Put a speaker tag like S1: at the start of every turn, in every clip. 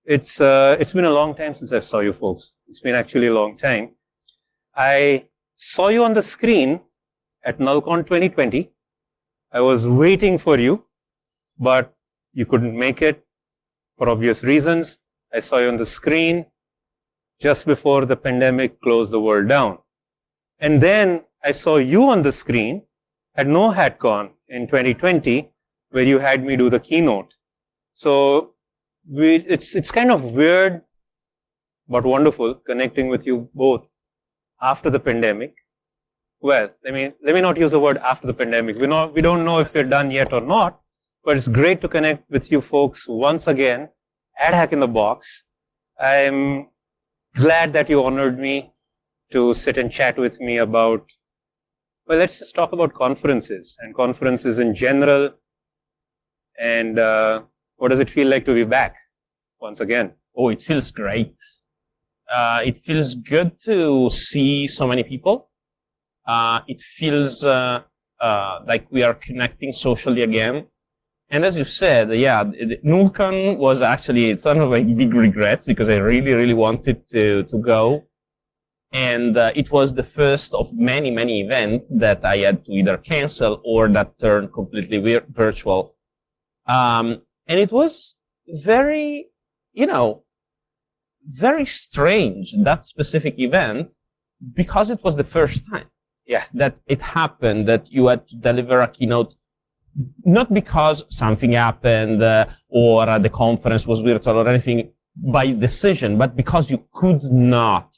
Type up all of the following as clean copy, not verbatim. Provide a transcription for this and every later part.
S1: It's been a long time since I saw you folks. It's been actually a long time. I saw you on the screen at NullCon 2020. I was waiting for you, but you couldn't make it for obvious reasons. I saw you on the screen just before the pandemic closed the world down. And then I saw you on the screen at NoHatCon in 2020, where you had me do the keynote. So it's kind of weird, but wonderful connecting with you both after the pandemic. Well, let me not use the word after the pandemic. We don't know if we're done yet or not, but it's great to connect with you folks once again at Hack in the Box. I'm glad that you honored me to sit and chat with me about, well, let's just talk about conferences and conferences in general. And what does it feel like to be back once again?
S2: Oh, it feels great. It feels good to see so many people. It feels like we are connecting socially again. And as you said, yeah, NullCon was actually sort of a big regret because I really, really wanted to go. And it was the first of many, many events that I had to either cancel or that turned completely virtual. And it was very, very strange, that specific event, because it was the first time that it happened, that you had to deliver a keynote, not because something happened or the conference was virtual or anything by decision, but because you could not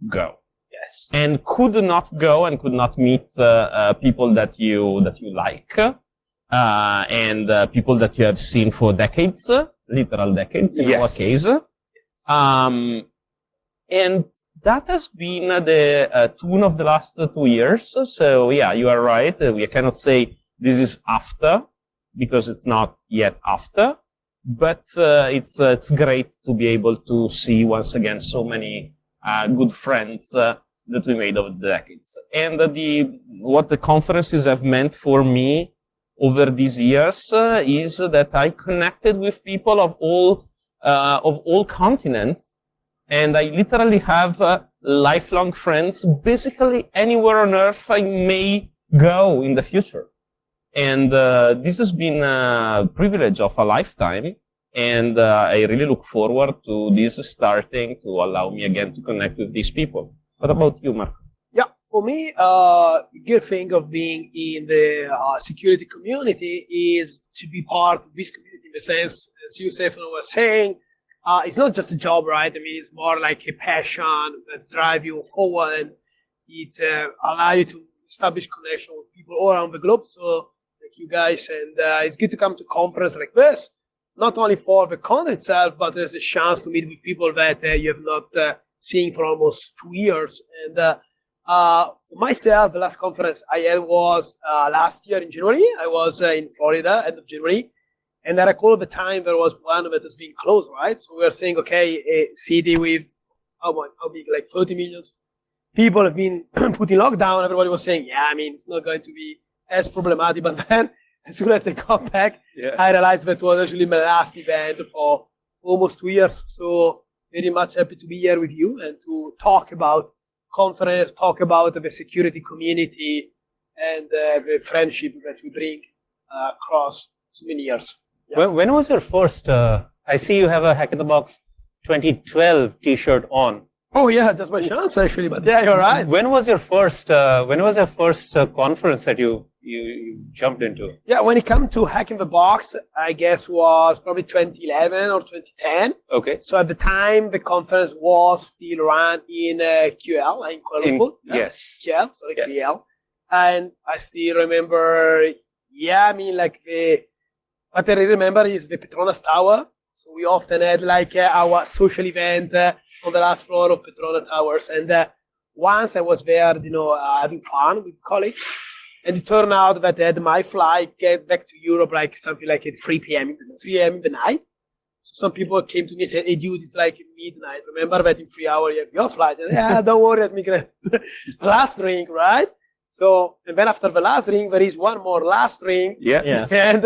S2: go.
S1: Yes.
S2: And could not go and could not meet people that you like. And people that you have seen for decades, literal decades in our case. And that has been the tune of the last 2 years. So yeah, you are right. We cannot say this is after, because it's not yet after. But it's great to be able to see once again so many good friends that we made over the decades. And what the conferences have meant for me over these years is that I connected with people of all continents, and I literally have lifelong friends basically anywhere on earth I may go in the future. And this has been a privilege of a lifetime, and I really look forward to this starting to allow me again to connect with these people. What about you, Marco?
S3: Yeah, for me, good thing of being in the security community is to be part of this community in the sense, as you, Stefano, were saying, it's not just a job, right? I mean, it's more like a passion that drives you forward, and it allows you to establish connection with people all around the globe. So, like you guys, and it's good to come to conference like this, not only for the content itself, but there's a chance to meet with people that you have not seen for almost 2 years. And for myself, the last conference I had was last year in January. I was in Florida, end of January. And I recall the time there was one that was being closed, right? So we were saying, okay, a city with, how big, like 30 million people have been put in lockdown. Everybody was saying, yeah, I mean, it's not going to be as problematic. But then, as soon as I got back, I realized that was actually my last event for almost 2 years. So very much happy to be here with you and to talk about conference, talk about the security community and the friendship that we bring across so many years.
S1: Yeah. When was your first, I see you have a Hack in the Box 2012 t-shirt on.
S3: Oh yeah, that's my chance actually, but yeah, you're right.
S1: When was your first conference that you jumped into?
S3: Yeah, when it comes to Hack in the Box, I guess was probably 2011 or 2010.
S1: Okay.
S3: So at the time, the conference was still run in QL, in Kuala Lumpur.
S1: Yes.
S3: QL, sorry, yes. QL. And I still remember, what I really remember is the Petronas Tower. So we often had our social event on the last floor of Petronas Towers. And once I was there, having fun with colleagues. And it turned out that I had my flight get back to Europe something like at 3 p.m. in the night. So some people came to me and said, hey dude, it's like midnight. Remember that in 3 hours you have your flight? And yeah, don't worry, let me get the last ring, right? So, and then after the last ring, there is one more last ring.
S1: Yeah. Yes.
S3: And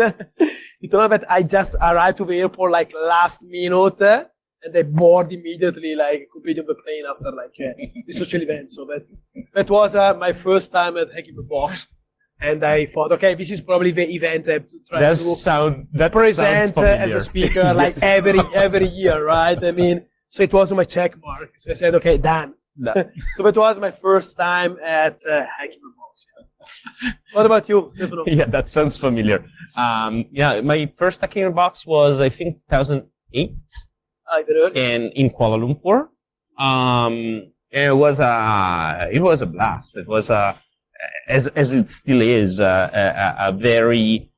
S3: it turned out that I just arrived to the airport last minute. and I board immediately, like completely on the plane after like the social event. So that was my first time at Hacking the Box, and I thought, okay, this is probably the event I have to try
S2: that
S3: present
S2: sounds
S3: as a speaker like every year, right? I mean, so it was my check mark. So I said, okay, done. So that was my first time at Hacking the Box. Yeah. What about you, Stefano?
S2: Yeah, that sounds familiar. Yeah, my first Hacking the Box was, I think, 2008. In Kuala Lumpur. And it was a blast. It was as it still is, a very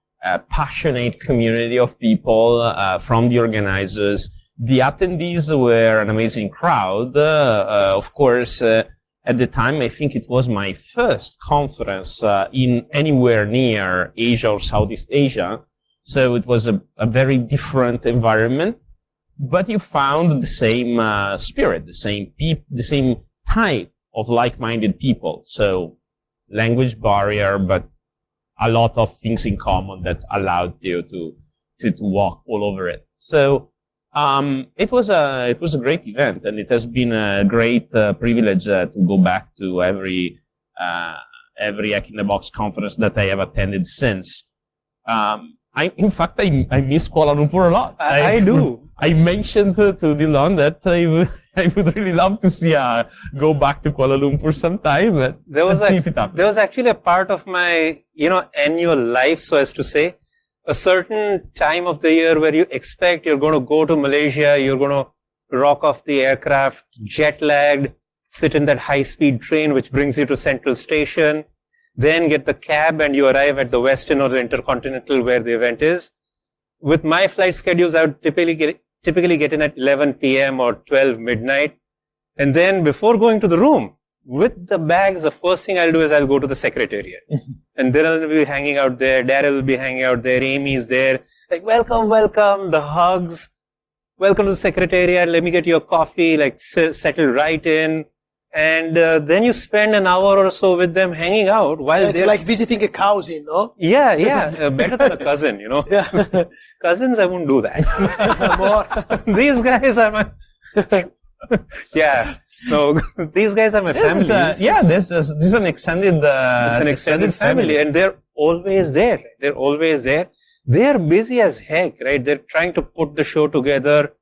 S2: passionate community of people from the organizers. The attendees were an amazing crowd. Of course, at the time, I think it was my first conference in anywhere near Asia or Southeast Asia. So it was a very different environment. But you found the same spirit, the same type of like-minded people. So language barrier, but a lot of things in common that allowed you to walk all over it. So it was a great event, and it has been a great privilege to go back to every Hack in the Box conference that I have attended since. In fact, I miss Kuala Lumpur a lot.
S1: I do.
S2: I mentioned to Dylan that I would really love to see go back to Kuala Lumpur sometime. But
S1: there was actually a part of my annual life, so as to say, a certain time of the year where you expect you're going to go to Malaysia, you're going to rock off the aircraft, jet lagged, sit in that high speed train which brings you to Central Station, then get the cab and you arrive at the Western or the Intercontinental where the event is. With my flight schedules, I would typically get in at 11 p.m. or 12 midnight. And then before going to the room, with the bags, the first thing I'll do is I'll go to the secretariat. And then I'll be hanging out there. Daryl will be hanging out there. Amy's there. Like, welcome, the hugs. Welcome to the secretariat. Let me get your coffee, like settle right in. And then you spend an hour or so with them hanging out while
S3: it's like visiting a cousin, no?
S1: Yeah. Better than a cousin,
S3: Yeah.
S1: Cousins, I won't do that. These guys are my... Yeah. No, these guys are my family.
S2: This is an extended...
S1: it's an extended family. And they're always there. They're busy as heck, right? They're trying to put the show together.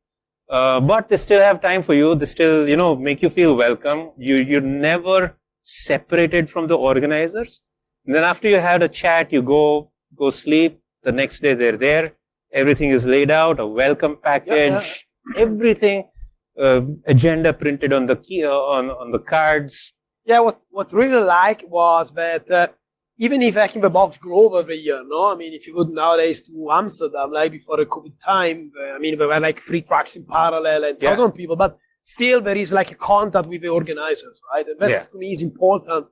S1: But they still have time for you. They still, make you feel welcome. You're never separated from the organizers. And then after you had a chat, you go sleep. The next day they're there. Everything is laid out, a welcome package, everything, agenda printed on the key, on the cards.
S3: Yeah, what really like was that even if Hacking the Box grew over the year, no? I mean, if you go nowadays to Amsterdam, like before the COVID time, there were like 3 tracks in parallel and thousands of people, but still there is like a contact with the organizers, right? And that to me is important.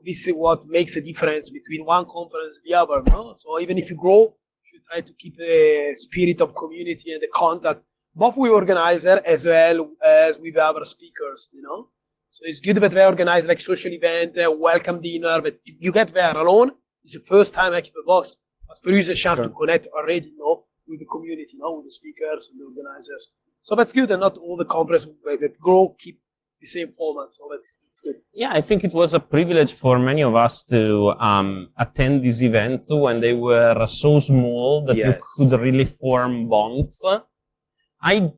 S3: This is what makes a difference between one conference and the other, no? So even if you grow, you try to keep the spirit of community and the contact, both with organizer as well as with other speakers, So it's good that they organize like social event, welcome dinner, but you get there alone. It's your first time Hacking the Box, but for you it's a chance to connect already, with the community, with the speakers and the organizers. So that's good, and not all the conferences that grow keep the same format. So that's good.
S2: Yeah, I think it was a privilege for many of us to attend these events when they were so small that you could really form bonds. I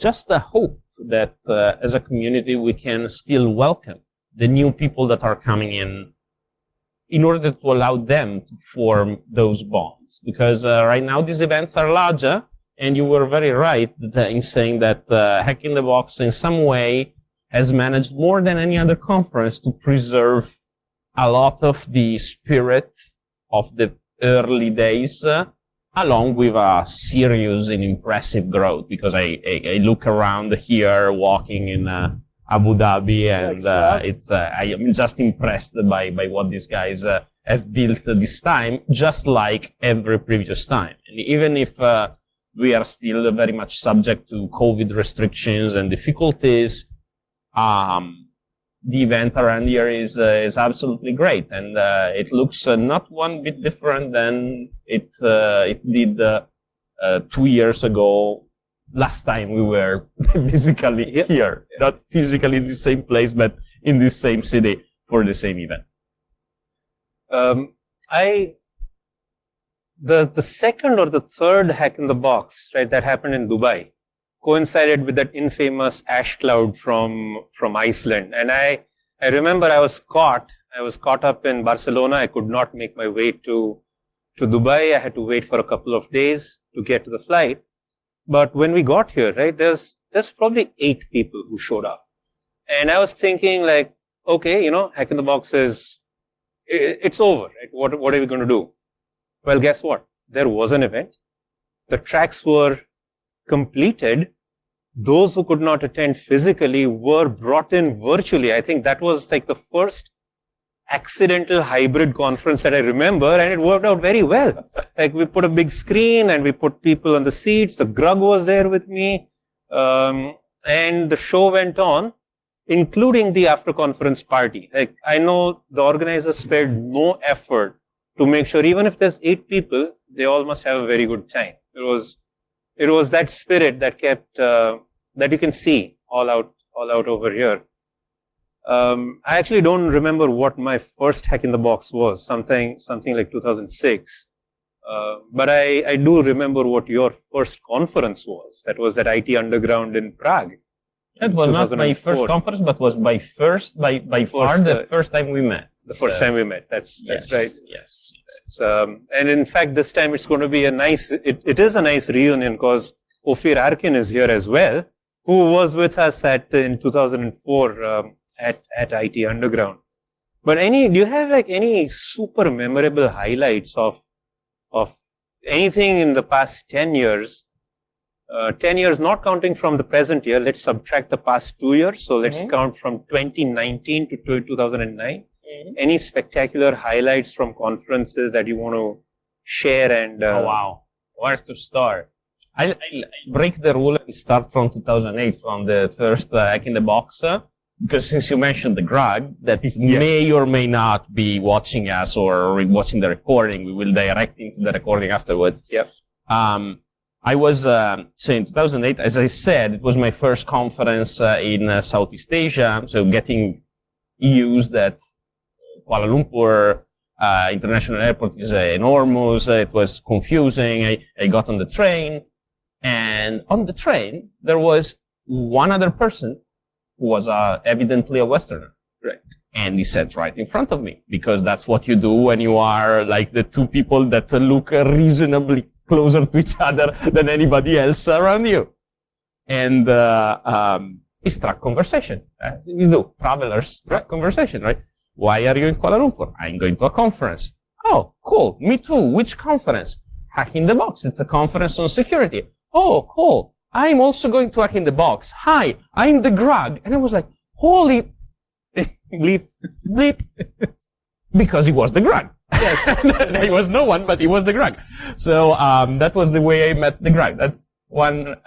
S2: just hope that as a community we can still welcome the new people that are coming in order to allow them to form those bonds. Because right now these events are larger, and you were very right in saying that Hack in the Box in some way has managed more than any other conference to preserve a lot of the spirit of the early days, along with a serious and impressive growth, because I look around here walking in Abu Dhabi, and I am just impressed by what these guys have built this time, just like every previous time. And even if we are still very much subject to COVID restrictions and difficulties, the event around here is absolutely great, and it looks not one bit different than it did 2 years ago last time we were physically here, not physically in the same place, but in the same city for the same event.
S1: The second or the third hack in the box, right, that happened in Dubai coincided with that infamous ash cloud from Iceland. And I remember I was caught up in Barcelona. I could not make my way to Dubai. I had to wait for a couple of days to get to the flight. But when we got here, right, there's probably 8 people who showed up. And I was thinking like, okay, hack in the box it's over, right? What are we going to do? Well, guess what? There was an event. The tracks were completed. Those who could not attend physically were brought in virtually. I think that was like the first accidental hybrid conference that I remember, and it worked out very well. Like we put a big screen and we put people on the seats. The Grug was there with me, and the show went on, including the after conference party. Like I know the organizers spared no effort to make sure even if there's 8 people, they all must have a very good time. It was that spirit that kept that you can see all out over here. I actually don't remember what my first hack in the box was, something like 2006. But I do remember what your first conference was. That was at IT Underground in Prague.
S2: That was not my first conference, but was by far the first time we met.
S1: The first time we met. That's right.
S2: Yes.
S1: And in fact, this time it's going to be it is a nice reunion because Ophir Arkin is here as well, who was with us in 2004 at IT Underground. But do you have like any super memorable highlights of anything in the past 10 years? 10 years, not counting from the present year. Let's subtract the past 2 years. So let's count from 2019 to 2009. Any spectacular highlights from conferences that you want to share? And
S2: oh wow, where to start? I break the rule and start from 2008, from the first hack in the box, because since you mentioned the Grug, that it may or may not be watching us or watching the recording, we will direct into the recording afterwards.
S1: Yep.
S2: I was, so in 2008, as I said, it was my first conference in Southeast Asia, so getting used that Kuala Lumpur International Airport is enormous. It was confusing. I got on the train, and on the train, there was one other person who was evidently a Westerner.
S1: Right.
S2: And he sat right in front of me, because that's what you do when you are like the two people that look reasonably closer to each other than anybody else around you. And he struck conversation. You know, travelers struck conversation, right? Why are you in Kuala Lumpur? I'm going to a conference. Oh, cool. Me too. Which conference? Hack in the Box. It's a conference on security. Oh, cool. I'm also going to Hack in the Box. Hi, I'm the Grug. And I was like, holy bleep, bleep. Because he was the Grug. Yes. He was no one, but he was the Grug. So that was the way I met the Grug. That's one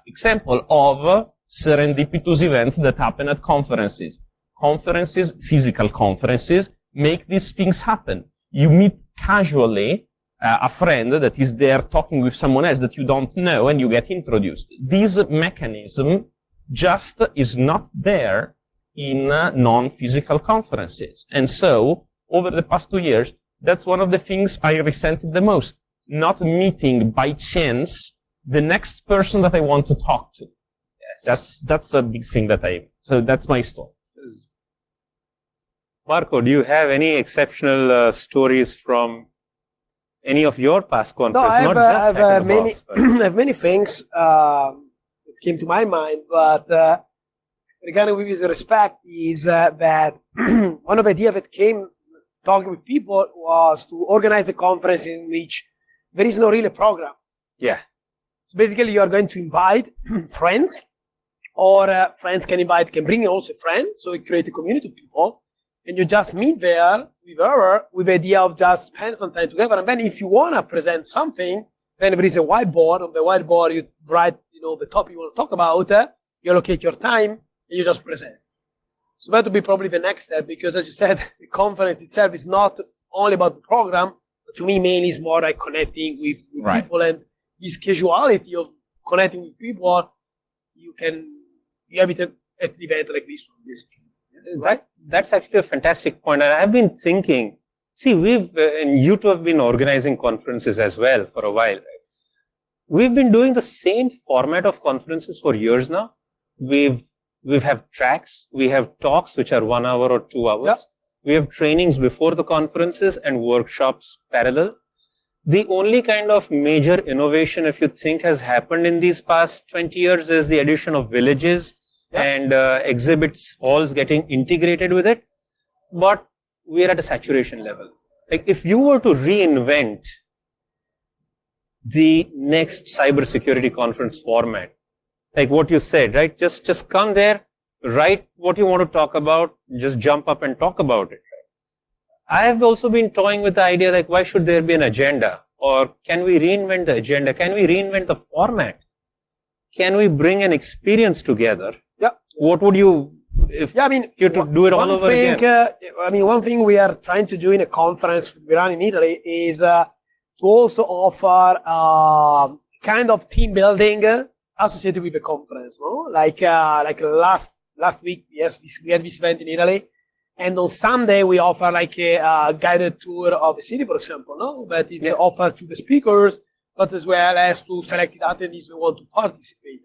S2: example of serendipitous events that happen at conferences. Conferences, physical conferences, make these things happen. You meet casually a friend that is there talking with someone else that you don't know, and you get introduced. This mechanism just is not there in non-physical conferences. And so, over the past 2 years, that's one of the things I resented the most. Not meeting by chance the next person that I want to talk to. Yes. That's a big thing so that's my story.
S1: Marco, do you have any exceptional stories from any of your past conferences?
S3: No, I have many, I have many things that came to my mind, but regarding with respect is that one of the ideas that came talking with people was to organize a conference in which there is no really program.
S1: Yeah.
S3: So basically, you are going to invite friends, or friends can bring also a friend, so you create a community of people. And you just meet there with the idea of just spend some time together. And then if you want to present something, then there is a whiteboard. On the whiteboard, you write, the topic you want to talk about. You allocate your time, and you just present. So that would be probably the next step, because as you said, the conference itself is not only about the program, but to me, mainly is more like connecting with people, and this casuality of connecting with people, you have it at the event like this one, basically.
S1: That's actually a fantastic point. And I've been thinking, see, and you two have been organizing conferences as well for a while. Right? We've been doing the same format of conferences for years now. We have tracks, we have talks which are 1 hour or 2 hours.
S3: Yep.
S1: We have trainings before the conferences and workshops parallel. The only kind of major innovation, if you think, has happened in these past 20 years is the addition of villages and exhibits halls getting integrated with it. But we're at a saturation level. Like if you were to reinvent the next cybersecurity conference format, like what you said, right? Just come there, write what you want to talk about, just jump up and talk about it. I have also been toying with the idea like, why should there be an agenda? Or can we reinvent the agenda? Can we reinvent the format? Can we bring an experience together?
S3: Yeah.
S1: What would you, if you to do it all over again?
S3: One thing we are trying to do in a conference we run in Italy is to also offer kind of team building associated with the conference. No? Like last week, yes, we had this event in Italy. And on Sunday, we offer like a guided tour of the city, for example, no? That is offered to the speakers, but as well as to selected attendees who want to participate.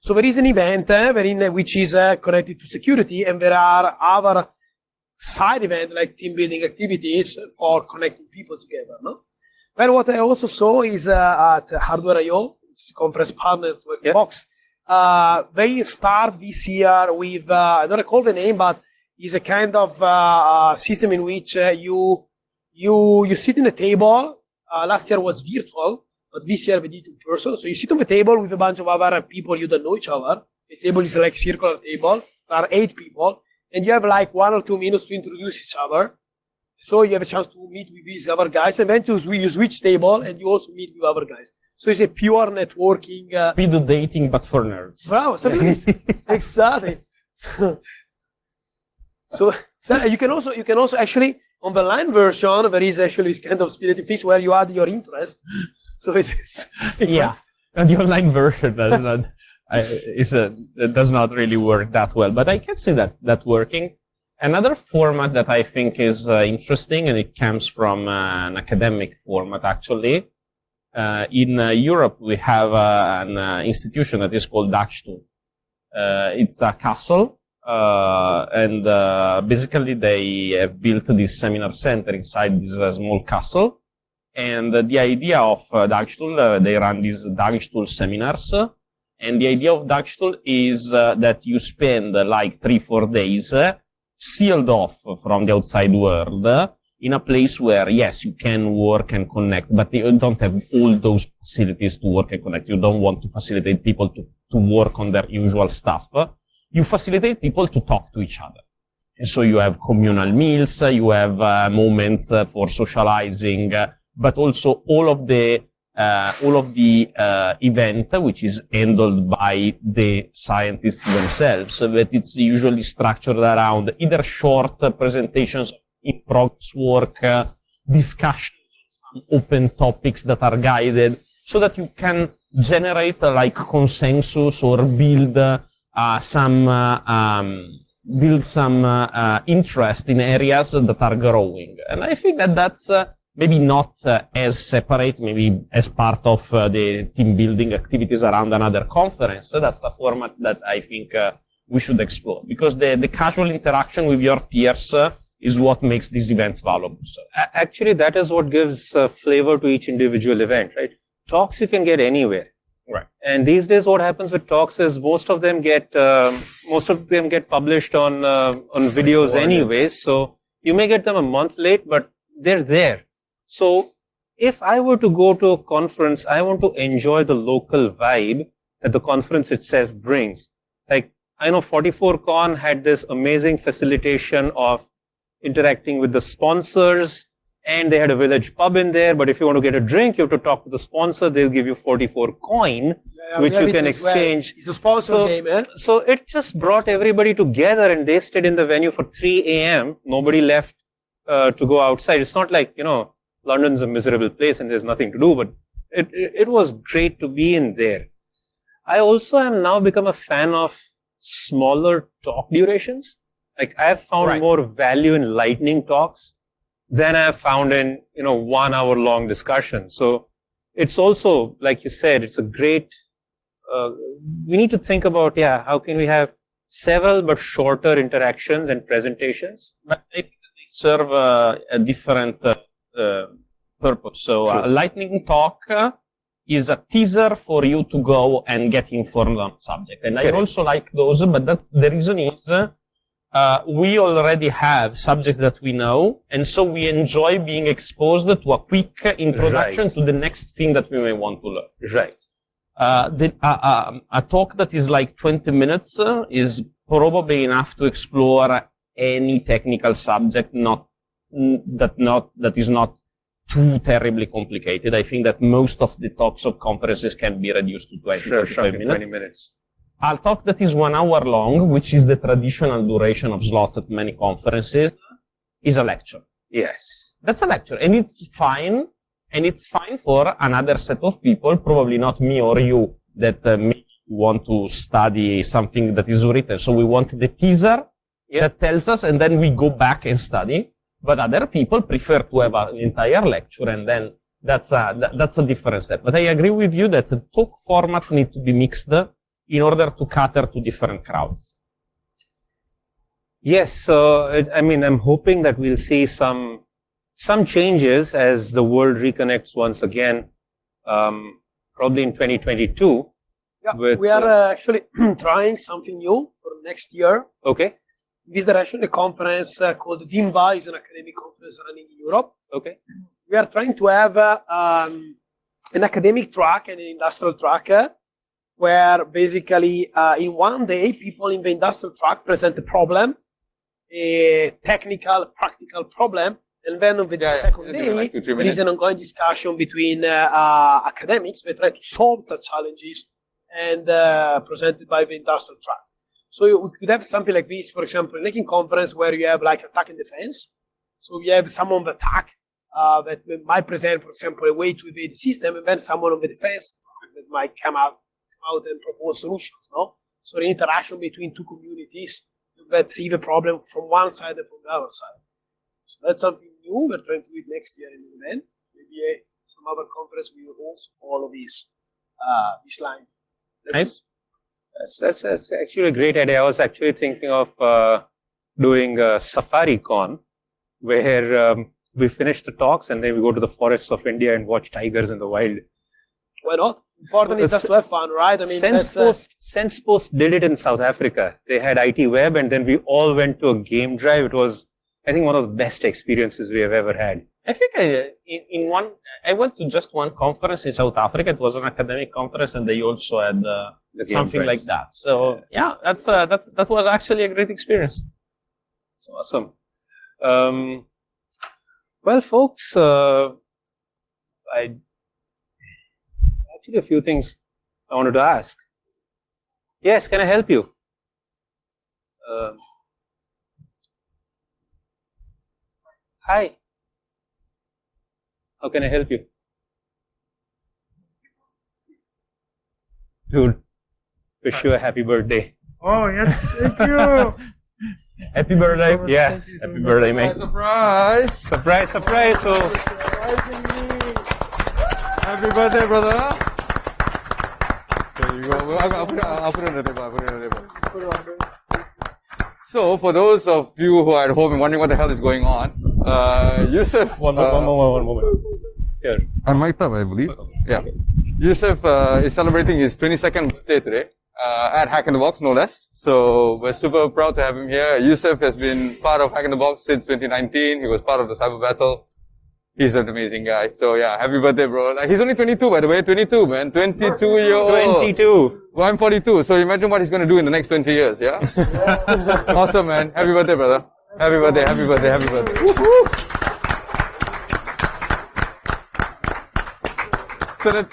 S3: So there is an event which is connected to security, and there are other side events like team building activities for connecting people together. No? But what I also saw is at Hardware.io, it's a conference partner to Xbox, they start this year with, I don't recall the name, but is a kind of system in which you sit in a table. Last year was virtual, but this year we did in person. So you sit on the table with a bunch of other people you don't know each other. The table is like circular table. There are 8 people, and you have like 1 or 2 minutes to introduce each other. So you have a chance to meet with these other guys, and then you switch table, and you also meet with other guys. So it's a pure networking.
S2: Speed dating, but for nerds.
S3: Wow, exactly. So you can also actually on the line version there is actually this kind of speed dating thing where you add your interest. So it's
S2: and the online version does not it does not really work that well, but I can see that working. Another format that I think is interesting, and it comes from an academic format actually. In Europe, we have an institution that is called Dachstuhl. It's a castle. And basically they have built this seminar center inside this small castle. And the idea of Dachstuhl, they run these Dachstuhl seminars. And the idea of Dachstuhl is that you spend like 3-4 days sealed off from the outside world in a place where, yes, you can work and connect, but you don't have all those facilities to work and connect. You don't want to facilitate people to work on their usual stuff. You facilitate people to talk to each other. And so you have communal meals, you have moments for socializing, but also all of the event, which is handled by the scientists themselves, but it's usually structured around either short presentations in progress work, discussions on open topics that are guided, so that you can generate like consensus or build some interest in areas that are growing. And I think that that's maybe not as separate, maybe as part of the team building activities around another conference. So that's a format that I think we should explore, because the casual interaction with your peers is what makes these events valuable. So,
S1: actually, that is what gives flavor to each individual event, right? Talks you can get anywhere.
S2: Right.
S1: And these days, what happens with talks is most of them get published on videos anyways. So you may get them a month late, but they're there. So if I were to go to a conference, I want to enjoy the local vibe that the conference itself brings. Like I know 44Con had this amazing facilitation of interacting with the sponsors. And they had a village pub in there, but if you want to get a drink, you have to talk to the sponsor. They'll give you 44 coin, which you can exchange.
S3: Well. It's a sponsor game, eh?
S1: So it just brought everybody together, and they stayed in the venue for 3 a.m. Nobody left to go outside. It's not like, London's a miserable place and there's nothing to do, but it was great to be in there. I also am now become a fan of smaller talk durations. Like I have found more value in lightning talks than I have found in 1 hour long discussions. So it's also, like you said, it's a great. We need to think about how can we have several but shorter interactions and presentations.
S2: But I think they serve a different purpose. So a lightning talk is a teaser for you to go and get informed on the subject. And I also like those, but the reason is we already have subjects that we know, and so we enjoy being exposed to a quick introduction to the next thing that we may want to learn.
S1: Right.
S2: A talk that is like 20 minutes is probably enough to explore any technical subject that is not too terribly complicated. I think that most of the talks of conferences can be reduced to 25 minutes.
S1: 20 minutes.
S2: A talk that is 1 hour long, which is the traditional duration of slots at many conferences, is a lecture.
S1: Yes.
S2: That's a lecture, and it's fine. And it's fine for another set of people, probably not me or you, that maybe want to study something that is written. So we want the teaser that tells us, and then we go back and study. But other people prefer to have an entire lecture, and then that's a different step. But I agree with you that the talk formats need to be mixed in order to cater to different crowds.
S1: Yes. So, I'm hoping that we'll see some changes as the world reconnects once again, probably in 2022.
S3: Yeah, we are actually trying something new for next year.
S1: Okay.
S3: This direction, a conference called DIMBA is an academic conference running in Europe.
S1: Okay.
S3: We are trying to have an academic track and an industrial track where basically in one day, people in the industrial track present a problem, a technical, practical problem. And then on the second day, there is an ongoing discussion between academics that try to solve such challenges and presented by the industrial track. So we could have something like this, for example, a hacking conference where you have like attack and defense. So we have someone on the attack that might present, for example, a way to evade the system, and then someone on the defense that might come out and propose solutions. No, so the interaction between two communities that see the problem from one side and from the other side. So that's something new. We're trying to do it next year in an event. Maybe some other conference will also follow this line.
S2: Nice.
S1: That's actually a great idea. I was actually thinking of doing a Safari Con, where we finish the talks and then we go to the forests of India and watch tigers in the wild.
S3: Why not? Important is just to have fun, right? I mean,
S1: SensePost did it in South Africa. They had IT Web, and then we all went to a game drive. It was, I think, one of the best experiences we have ever had.
S2: I think I went to just one conference in South Africa. It was an academic conference, and they also had something like that. So that was actually a great experience.
S1: It's awesome. Well, folks, actually a few things I wanted to ask. Yes, can I help you? Hi. How can I help you? Dude, wish you a happy birthday.
S4: Oh, yes, thank you.
S2: Happy birthday.
S1: Yeah,
S2: happy birthday, mate.
S4: Surprise.
S1: Surprise. So,
S4: Happy birthday, brother. There you go. I'll put it on the table. So, for those of you who are at home and wondering what the hell is going on, Yusuf.
S1: One moment. Here.
S4: I'm mic'd up, I believe. Yeah. Yusuf is celebrating his 22nd birthday today at Hack in the Box, no less. So we're super proud to have him here. Yusuf has been part of Hack in the Box since 2019. He was part of the Cyber Battle. He's an amazing guy. So yeah, happy birthday, bro. Like, he's only 22, by the way. 22, man. 22-year-old.
S1: 22.
S4: Well, I'm 42. So imagine what he's going to do in the next 20 years, yeah? Awesome, man. Happy birthday, brother. Happy birthday. Woo-hoo. So that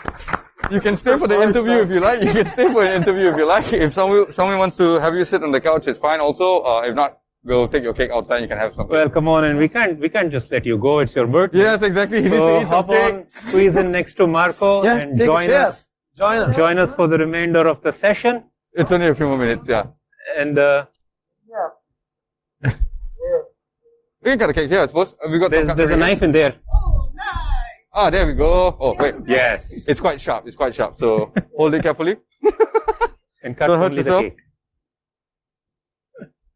S4: you can stay for the interview if you like. If someone wants to have you sit on the couch, it's fine also. If not, we'll take your cake outside. You can have something.
S1: Well, come on, and we can't just let you go. It's your birthday.
S4: Yes, exactly.
S1: So hop on, squeeze in next to Marco, and join us for the remainder of the session.
S4: It's only a few more minutes, yeah.
S1: And
S4: We got a cake here, I suppose. We got some
S1: there's a knife in there.
S4: Ah, there we go. Oh, wait.
S1: Yes.
S4: It's quite sharp. It's quite sharp. So hold it carefully.
S1: And cut
S4: Don't hurt
S1: only the
S4: yourself.
S1: cake.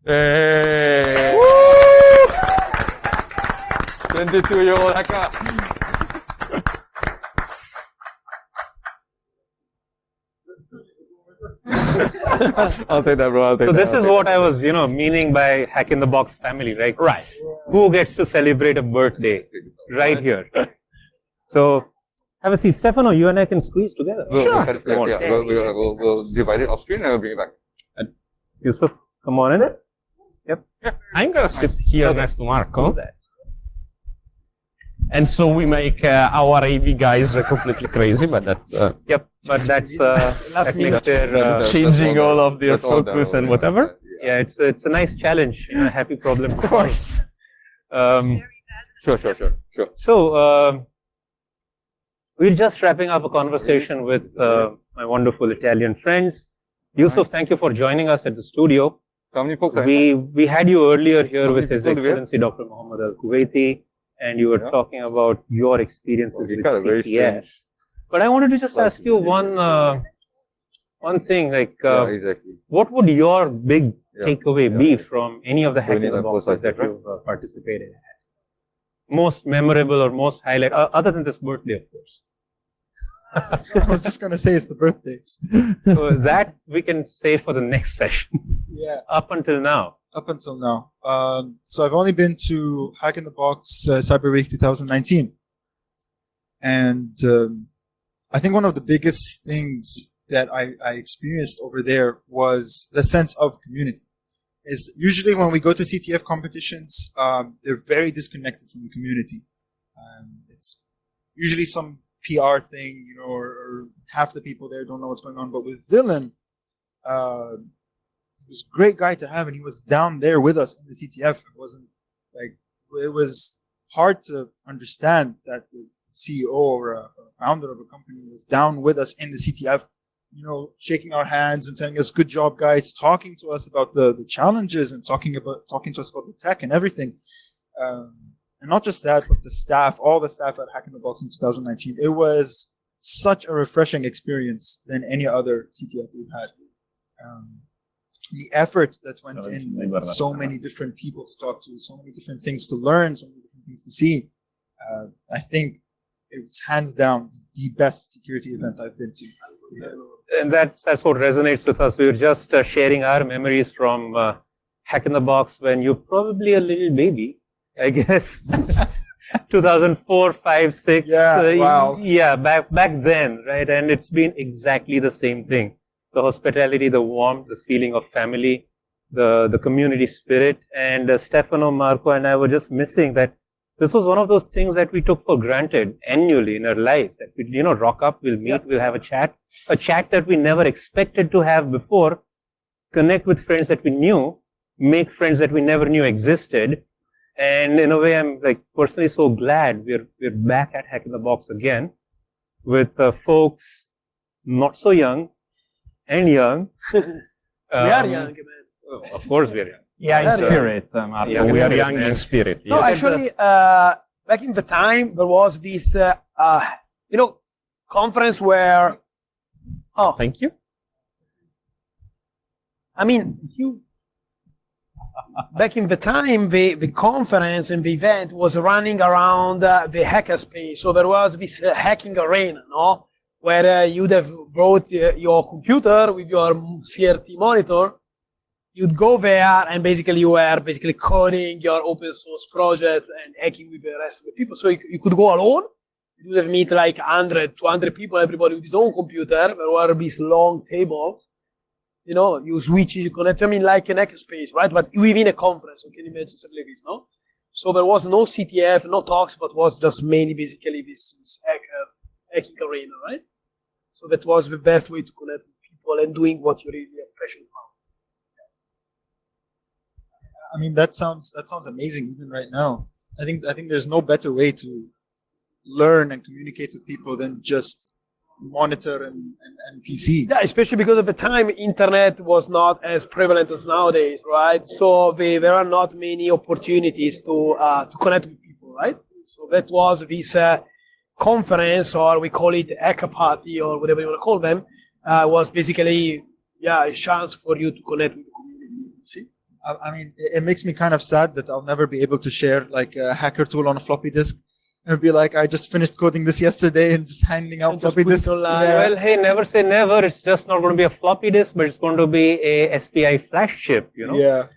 S4: Hey. 22-year-old hacker. I'll take that, bro. I'll take
S1: So
S4: that.
S1: this is what I was, meaning by Hack in the Box family, right?
S2: Right.
S1: Who gets to celebrate a birthday right here? So have a seat. Stefano, you and I can squeeze together.
S4: We'll divide it off screen and we'll bring it back.
S1: Yusuf, come on in. Yep.
S2: I'm gonna sit here next to Marco. And so we make our AV guys completely crazy, but that's
S1: Yep. But that's that makes their
S2: changing all of their
S4: That's all
S2: focus
S4: done
S2: and
S4: already.
S2: whatever.
S1: yeah, it's a nice challenge, a happy problem.
S2: Of course.
S4: Sure.
S1: So we're just wrapping up a conversation with my wonderful Italian friends. Yusuf, thank you for joining us at the studio.
S4: How many folks are here?
S1: We had you earlier here
S4: How
S1: with
S4: many
S1: His
S4: people do we have?
S1: Excellency Dr. Muhammad Al Kuwaiti, and you were
S4: Yeah.
S1: talking about your experiences
S4: Okay,
S1: with
S4: kind of very
S1: CTF. But I wanted to just ask you one thing, like
S4: Yeah, exactly.
S1: what would your big
S4: Yeah,
S1: takeaway
S4: yeah.
S1: be from any of the
S4: So we
S1: Hack in
S4: need
S1: the
S4: like both
S1: Boxes
S4: sides,
S1: that
S4: right?
S1: you've participated in? Most memorable or most highlight, other than this birthday, of course.
S5: I was just gonna say it's the birthday.
S1: So that we can say for the next session.
S5: Yeah.
S1: Up until now.
S5: Up until now. So I've only been to Hack in the Box CyberWeek 2019, and I think one of the biggest things that I experienced over there was the sense of community. Is usually when we go to CTF competitions, they're very disconnected from the community. It's usually some PR thing, or half the people there don't know what's going on. But with Dylan, he was a great guy to have, and he was down there with us in the CTF. It was hard to understand that the CEO or a founder of a company was down with us in the CTF, shaking our hands and telling us, "Good job, guys," talking to us about the challenges and talking to us about the tech and everything. And not just that, but the staff, all the staff at Hack in the Box in 2019. It was such a refreshing experience than any other CTF we've had. The effort that went in, so many different people to talk to, so many different things to learn, so many different things to see. I think it's hands down the best security event I've been to.
S1: And that's what resonates with us. We were just sharing our memories from Hack in the Box when you're probably a little baby, I guess. 2004, 5, 6.
S5: Yeah, wow.
S1: Yeah, back then, right? And it's been exactly the same thing. The hospitality, the warmth, the feeling of family, the community spirit. And Stefano, Marco, and I were just missing that. This was one of those things that we took for granted annually in our lives. That we, rock up, we'll meet, we'll have a chat that we never expected to have before, connect with friends that we knew, make friends that we never knew existed. And in a way, I'm personally so glad we're back at Hack in the Box again with folks not so young and young.
S3: We are young, man.
S1: Of course, we're young.
S2: Yeah, in spirit, Marco.
S1: Yeah,
S2: we are
S1: yeah.
S2: young in spirit.
S3: No,
S2: Yeah.
S3: actually, back in the time, there was this, conference where,
S2: Thank you.
S3: I mean, back in the time, the conference and the event was running around the hackerspace. So there was this hacking arena, no? Where you'd have brought your computer with your CRT monitor. You'd go there and basically you were coding your open source projects and hacking with the rest of the people. So you could go alone. You would have meet 100, 200 people, everybody with his own computer. There were these long tables. You switch, you connect. I mean, like an hackerspace, right? But within a conference, you can imagine something like this, no? So there was no CTF, no talks, but was just mainly basically this hacking arena, right? So that was the best way to connect with people and doing what you really are passionate about.
S5: I mean, that sounds amazing even right now. I think there's no better way to learn and communicate with people than just monitor and PC.
S3: Yeah, especially because at the time, internet was not as prevalent as nowadays, right? So there are not many opportunities to connect with people, right? So that was this conference, or we call it hacker party, or whatever you want to call them, was basically a chance for you to connect with the community. See?
S5: I mean, it makes me kind of sad that I'll never be able to share like a hacker tool on a floppy disk. And be like, I just finished coding this yesterday and just handing out floppy disks.
S1: Well, hey, never say never. It's just not going to be a floppy disk, but it's going to be a SPI flash chip, you know?
S5: Yeah.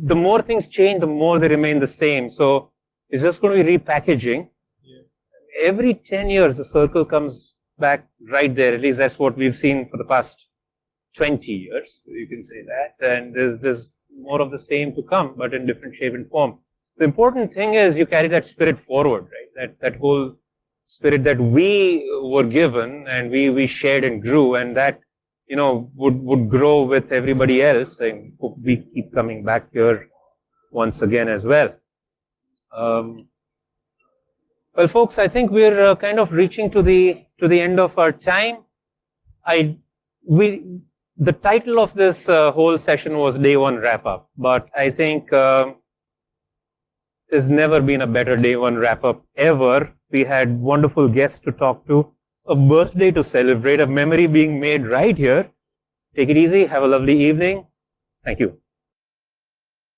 S1: The more things change, the more they remain the same. So it's just going to be repackaging. Yeah. Every 10 years, the circle comes back right there. At least that's what we've seen for the past 20 years. You can say that. And there's more of the same to come, but in different shape and form. The important thing is you carry that spirit forward, right? That whole spirit that we were given and we shared and grew, and that, you know, would grow with everybody else. And hope we keep coming back here once again as well. Well, folks, I think we're kind of reaching to the end of our time. The title of this whole session was Day One Wrap Up, but I think there's never been a better Day One Wrap Up ever. We had wonderful guests to talk to, a birthday to celebrate, a memory being made right here. Take it easy. Have a lovely evening. Thank you.